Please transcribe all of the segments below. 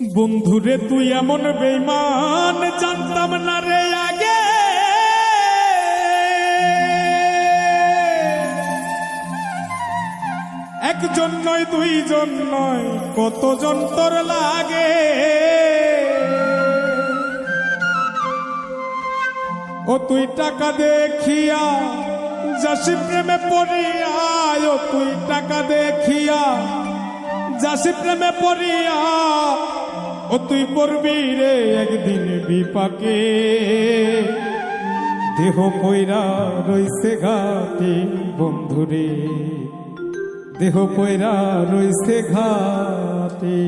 বন্ধুরে তুই এমন বেঈমান জানতাম না রে আগে। একজন নয় দুইজন নয় কতজন তোর লাগে। ও তুই টাকা দেখিয়া যাসি প্রেমে পড়িয়া, ও তুই টাকা দেখিয়া যাসি প্রেমে পড়িয়া, ও তুই পড়বি রে একদিন বিপাকে। দেহ পয়রা রইছে ঘাটে বন্ধুরে, দেহ পয়রা রইছে ঘাটে।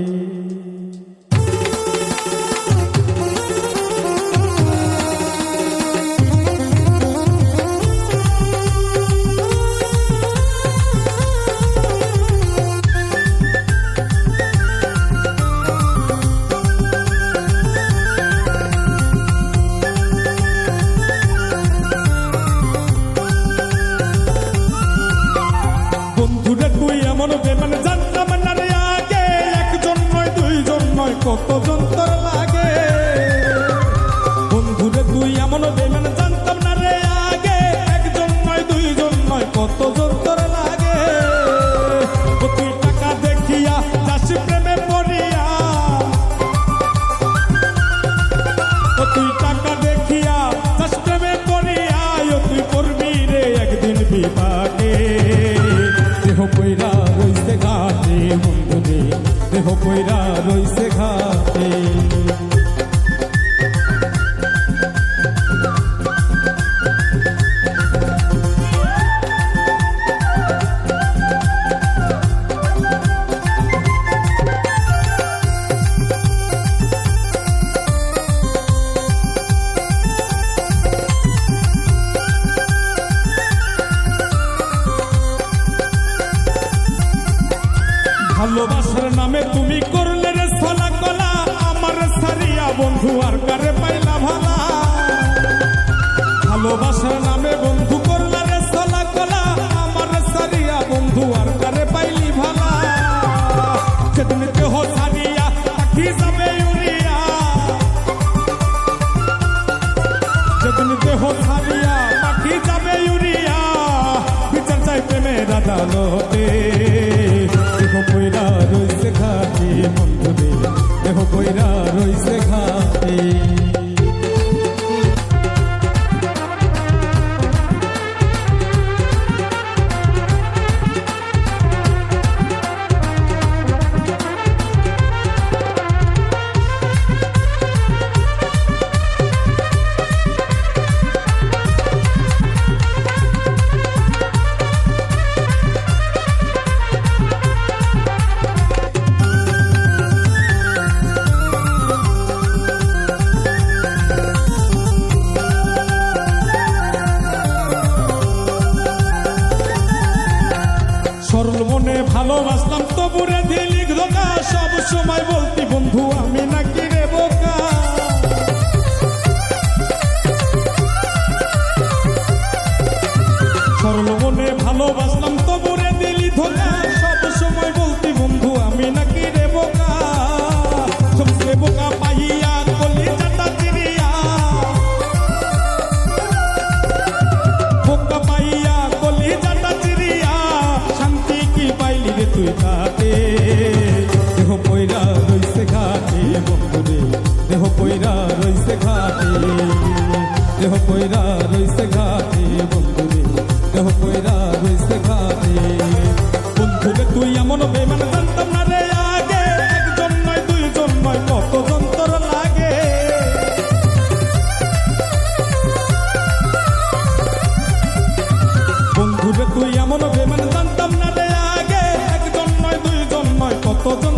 মানে জানতাম না রে আগে, একজন নয় দুইজন নয় কতজন তোর লাগে। বন্ধুরে তুই এমন বেঈমান জানতাম না রে আগে, একজন নয় দুইজন নয় কতজন তোর লাগে। ও তুই টাকা দেখিয়া যাসি প্রেমে পড়িয়া, ও তুই টাকা দেখিয়া যাসি প্রেমে পড়িয়া, ও তুই পড়বি রে একদিন বিপাকে। দেহ পয়রা রইছে ঘাটে বন্ধুরে, দেহ পয়রা রইছে ঘাটে। ভালোবাসার নামে তুমি করলে রে ছলা কলা, আমার সারিয়া বন্ধু আর কারে পাইলা ভালা। ভালোবাসার নামে বন্ধু করলে রে ছলা কলা, আমার সারিয়া বন্ধু আর কারে পাইলি ভালা। যেদিন দেহ সারিয়া পাখি যাবে উড়িয়া, যেদিন দেহ সারিয়া পাখি যাবে উড়িয়া, বিচার চাই প্রেমের আদালতে। দেহ পয়রা রইছে ঘাটে বন্ধুরে, দেহ পয়রা রইছে ঘাটে। সরল মনে ভালোবাসলাম তবুরে দিলি ধোকা, সব সময় বলতি বন্ধু আমি নাকি রে বোকা। সরল মনে ভালোবাসলাম তবুরে দিলি ধোকা, সব সময় বলতি বন্ধু আমি নাকি রে বোকা। সবচেয়ে বোকা পাইয়া কলি চাটা চিরিয়া, বোকা পাইয়া কলি চাটা চিরিয়া, শান্তি কি পাইলি রে তুই তাতে। দেহ পয়রা রইছে ঘাটে বন্ধুরে, দেহ পয়রা রইছে ঘাটে, দেহ পয়রা রইছে ঘাটে বন্ধুরে, দেহ পয়রা রইছে ঘাটে। বন্ধুরে তুই এমন বেঈমান জানতাম না রে আগে, একজন নয় দুইজন নয় কতজন তোর লাগে। বন্ধুরে তুই এমন বেঈমান জানতাম না রে আগে, একজন নয় দুইজন নয় কতজন